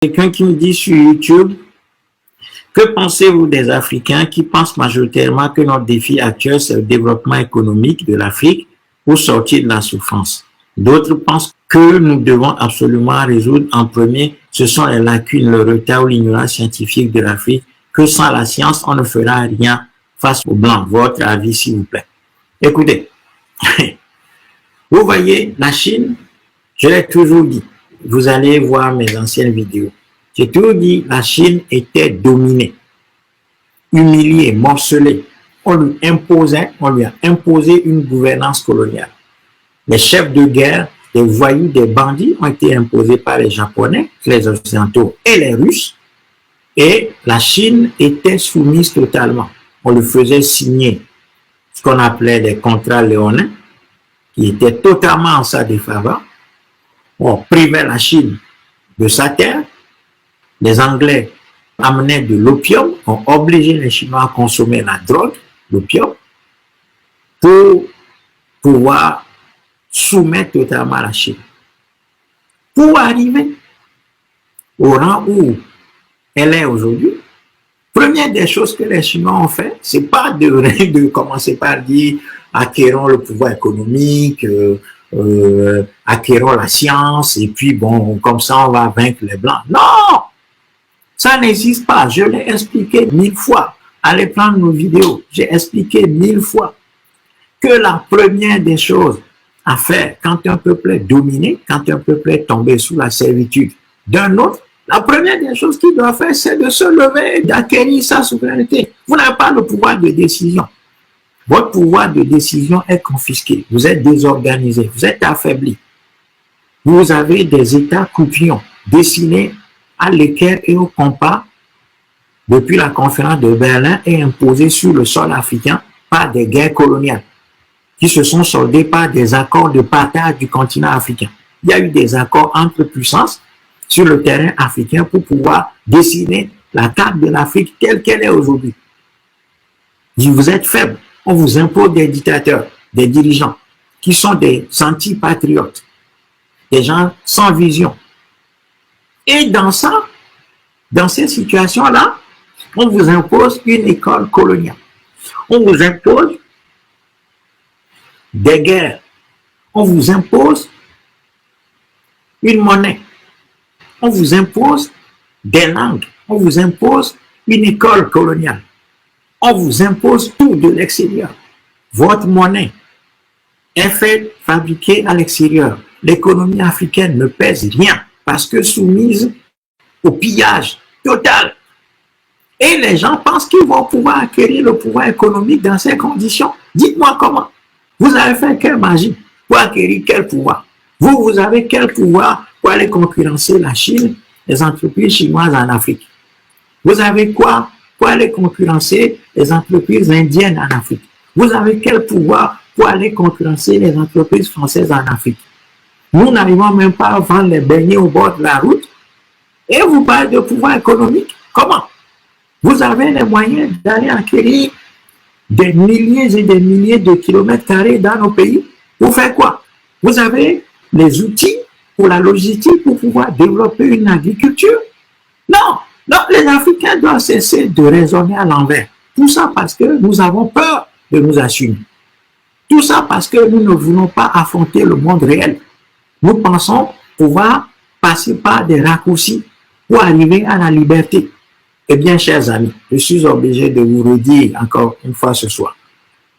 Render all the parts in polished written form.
Quelqu'un qui me dit sur YouTube, que pensez-vous des Africains qui pensent majoritairement que notre défi actuel, c'est le développement économique de l'Afrique pour sortir de la souffrance? D'autres pensent que nous devons absolument résoudre en premier, ce sont les lacunes, le retard ou l'ignorance scientifique de l'Afrique, que sans la science, on ne fera rien face aux Blancs. Votre avis, s'il vous plaît. Écoutez, vous voyez, la Chine, je l'ai toujours dit, vous allez voir mes anciennes vidéos. J'ai toujours dit, la Chine était dominée, humiliée, morcelée. On lui a imposé une gouvernance coloniale. Les chefs de guerre, les voyous, des bandits ont été imposés par les Japonais, les Occidentaux et les Russes. Et la Chine était soumise totalement. On lui faisait signer ce qu'on appelait des contrats léonins, qui étaient totalement en sa défaveur. On privait la Chine de sa terre. Les Anglais amenaient de l'opium, ont obligé les Chinois à consommer la drogue, l'opium, pour pouvoir soumettre totalement la Chine. Pour arriver au rang où elle est aujourd'hui, première des choses que les Chinois ont fait, c'est pas de commencer par dire acquérons le pouvoir économique, acquérons la science, et puis bon, comme ça on va vaincre les Blancs. Non! Ça n'existe pas. Je l'ai expliqué 1000 fois. Allez prendre nos vidéos. J'ai expliqué 1000 fois que la première des choses à faire quand un peuple est dominé, quand un peuple est tombé sous la servitude d'un autre, la première des choses qu'il doit faire, c'est de se lever, d'acquérir sa souveraineté. Vous n'avez pas le pouvoir de décision. Votre pouvoir de décision est confisqué. Vous êtes désorganisé, vous êtes affaibli. Vous avez des États coupions dessinés à l'équerre et au compas depuis la conférence de Berlin et imposés sur le sol africain par des guerres coloniales qui se sont soldées par des accords de partage du continent africain. Il y a eu des accords entre puissances sur le terrain africain pour pouvoir dessiner la carte de l'Afrique telle qu'elle est aujourd'hui. Vous êtes faible, on vous impose des dictateurs, des dirigeants qui sont des anti-patriotes, des gens sans vision. Et dans ces situations-là, on vous impose une école coloniale. On vous impose des guerres. On vous impose une monnaie. On vous impose des langues. On vous impose une école coloniale. On vous impose tout de l'extérieur. Votre monnaie est faite, fabriquée à l'extérieur. L'économie africaine ne pèse rien parce que soumise au pillage total. Et les gens pensent qu'ils vont pouvoir acquérir le pouvoir économique dans ces conditions. Dites-moi comment. Vous avez fait quelle magie pour acquérir quel pouvoir? Vous avez quel pouvoir pour aller concurrencer la Chine, les entreprises chinoises en Afrique? Vous avez quoi pour aller concurrencer les entreprises indiennes en Afrique? Vous avez quel pouvoir pour aller concurrencer les entreprises françaises en Afrique? Nous n'arrivons même pas à vendre les beignets au bord de la route. Et vous parlez de pouvoir économique. Comment? Vous avez les moyens d'aller acquérir des milliers et des milliers de kilomètres carrés dans nos pays. Pour faire quoi? Vous avez les outils pour la logistique pour pouvoir développer une agriculture? Non, non, les Africains doivent cesser de raisonner à l'envers. Tout ça parce que nous avons peur de nous assumer. Tout ça parce que nous ne voulons pas affronter le monde réel. Nous pensons pouvoir passer par des raccourcis pour arriver à la liberté. Eh bien, chers amis, je suis obligé de vous redire encore une fois ce soir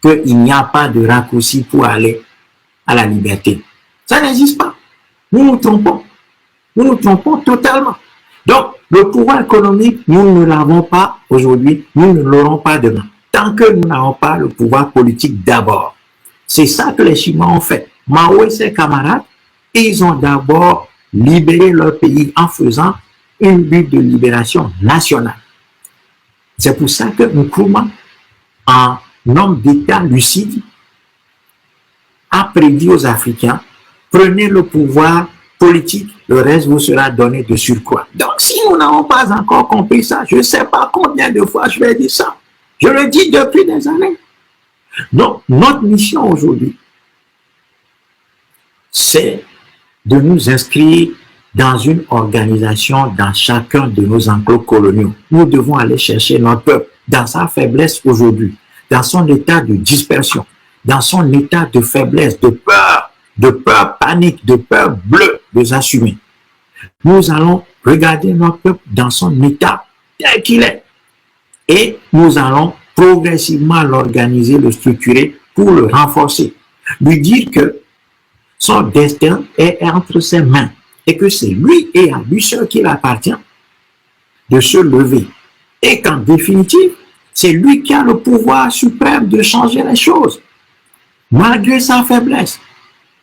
qu'il n'y a pas de raccourci pour aller à la liberté. Ça n'existe pas. Nous nous trompons. Nous nous trompons totalement. Donc, le pouvoir économique, nous ne l'avons pas aujourd'hui, nous ne l'aurons pas demain. Tant que nous n'avons pas le pouvoir politique d'abord. C'est ça que les Chinois ont fait. Mao et ses camarades, ils ont d'abord libéré leur pays en faisant une lutte de libération nationale. C'est pour ça que Nkrumah, en homme d'État lucide, a prédit aux Africains, prenez le pouvoir politique, le reste vous sera donné de surcroît. Donc, si nous n'avons pas encore compris ça, je ne sais pas combien de fois je vais dire ça. Je le dis depuis des années. Donc, notre mission aujourd'hui, c'est de nous inscrire dans une organisation dans chacun de nos enclos coloniaux. Nous devons aller chercher notre peuple dans sa faiblesse aujourd'hui, dans son état de dispersion, dans son état de faiblesse, de peur panique, de peur bleue, de assumer. Nous allons regarder notre peuple dans son état tel qu'il est et nous allons progressivement l'organiser, le structurer pour le renforcer. Lui dire que son destin est entre ses mains et que c'est lui et à lui seul qu'il appartient de se lever. Et qu'en définitive, c'est lui qui a le pouvoir suprême de changer les choses, malgré sa faiblesse.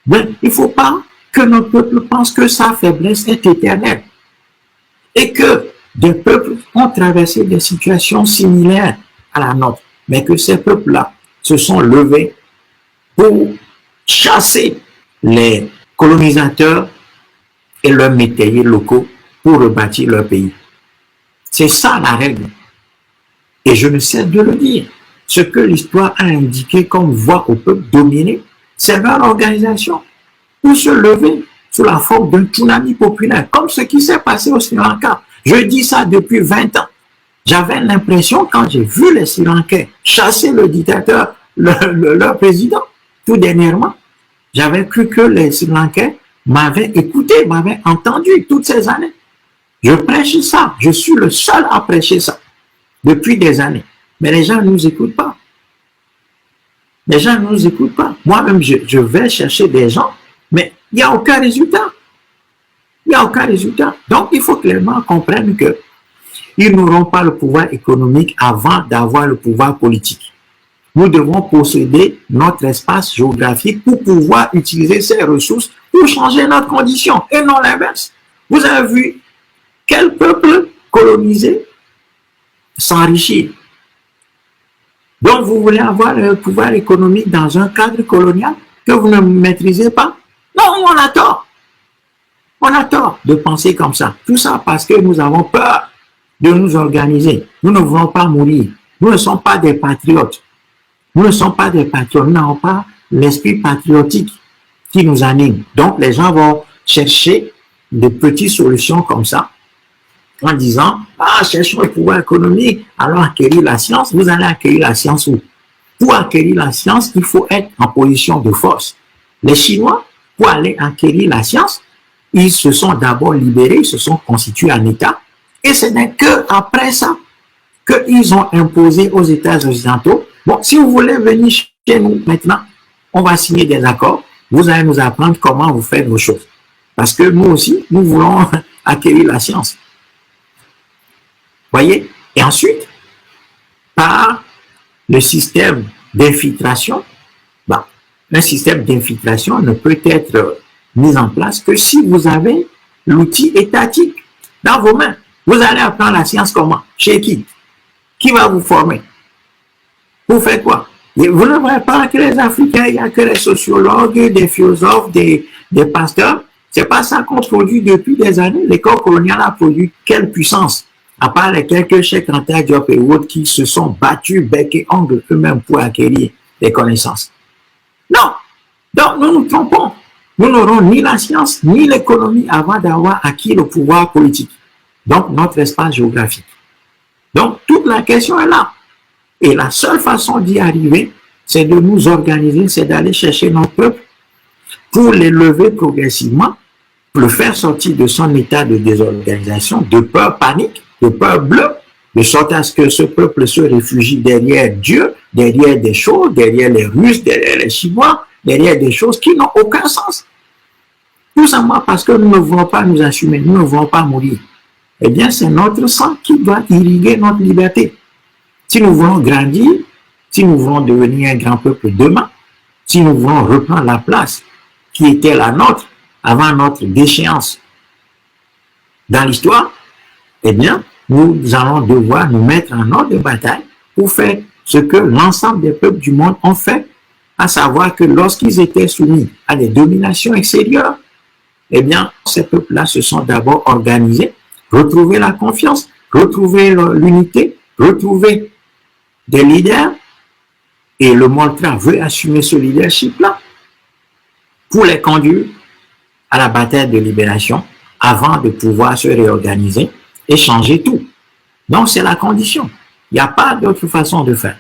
Mais il ne faut pas que notre peuple pense que sa faiblesse est éternelle et que des peuples ont traversé des situations similaires à la nôtre, mais que ces peuples-là se sont levés pour chasser les colonisateurs et leurs métayers locaux pour rebâtir leur pays. C'est ça la règle. Et je ne cesse de le dire. Ce que l'histoire a indiqué comme voie au peuple dominé, c'est leur organisation pour se lever sous la forme d'un tsunami populaire, comme ce qui s'est passé au Sri Lanka. Je dis ça depuis 20 ans. J'avais l'impression, quand j'ai vu les Sri Lankais chasser le dictateur, leur président, tout dernièrement, j'avais cru que les Sri Lankais m'avaient écouté, m'avaient entendu toutes ces années. Je prêche ça, je suis le seul à prêcher ça depuis des années. Mais les gens ne nous écoutent pas. Les gens ne nous écoutent pas. Moi-même, je vais chercher des gens, mais il n'y a aucun résultat. Il n'y a aucun résultat. Donc, il faut que les gens comprennent qu'ils n'auront pas le pouvoir économique avant d'avoir le pouvoir politique. Nous devons posséder notre espace géographique pour pouvoir utiliser ces ressources pour changer notre condition et non l'inverse. Vous avez vu quel peuple colonisé s'enrichit. Donc, vous voulez avoir le pouvoir économique dans un cadre colonial que vous ne maîtrisez pas? Non, on a tort. On a tort de penser comme ça. Tout ça parce que nous avons peur de nous organiser. Nous ne voulons pas mourir. Nous ne sommes pas des patriotes. Nous ne sommes pas des patriotes. Nous n'avons pas l'esprit patriotique qui nous anime. Donc, les gens vont chercher des petites solutions comme ça en disant, cherchons le pouvoir économique, allons acquérir la science. Vous allez acquérir la science où? Pour acquérir la science, il faut être en position de force. Les Chinois, pour aller acquérir la science, ils se sont d'abord libérés, ils se sont constitués en État, et ce n'est qu'après ça qu'ils ont imposé aux États occidentaux, bon, si vous voulez venir chez nous maintenant, on va signer des accords, vous allez nous apprendre comment vous faites vos choses. Parce que nous aussi, nous voulons acquérir la science. Voyez? Et ensuite, par le système d'infiltration, un système d'infiltration ne peut être mis en place que si vous avez l'outil étatique dans vos mains. Vous allez apprendre la science comment? Chez qui? Qui va vous former? Vous faites quoi? Et vous ne voyez pas que les Africains, il n'y a que les sociologues, des philosophes, des pasteurs. C'est pas ça qu'on produit depuis des années. L'école coloniale a produit quelle puissance? À part les quelques Cheikh Anta Diop et autres qui se sont battus bec et ongle eux-mêmes pour acquérir des connaissances. Non. Donc, nous nous trompons. Nous n'aurons ni la science, ni l'économie avant d'avoir acquis le pouvoir politique. Donc, notre espace géographique. Donc, toute la question est là. Et la seule façon d'y arriver, c'est de nous organiser, c'est d'aller chercher notre peuple pour l'élever progressivement, pour le faire sortir de son état de désorganisation, de peur panique, de peur bleue, de sorte à ce que ce peuple se réfugie derrière Dieu, derrière des choses, derrière les Russes, derrière les Chinois, derrière des choses qui n'ont aucun sens. Tout simplement parce que nous ne voulons pas nous assumer, nous ne voulons pas mourir. Eh bien, c'est notre sang qui doit irriguer notre liberté. Si nous voulons grandir, si nous voulons devenir un grand peuple demain, si nous voulons reprendre la place qui était la nôtre avant notre déchéance dans l'histoire, eh bien, nous allons devoir nous mettre en ordre de bataille pour faire ce que l'ensemble des peuples du monde ont fait, à savoir que lorsqu'ils étaient soumis à des dominations extérieures, eh bien, ces peuples-là se sont d'abord organisés, retrouver la confiance, retrouver l'unité, retrouver des leaders, et le Moltra veut assumer ce leadership-là pour les conduire à la bataille de libération avant de pouvoir se réorganiser et changer tout. Donc, c'est la condition. Il n'y a pas d'autre façon de faire.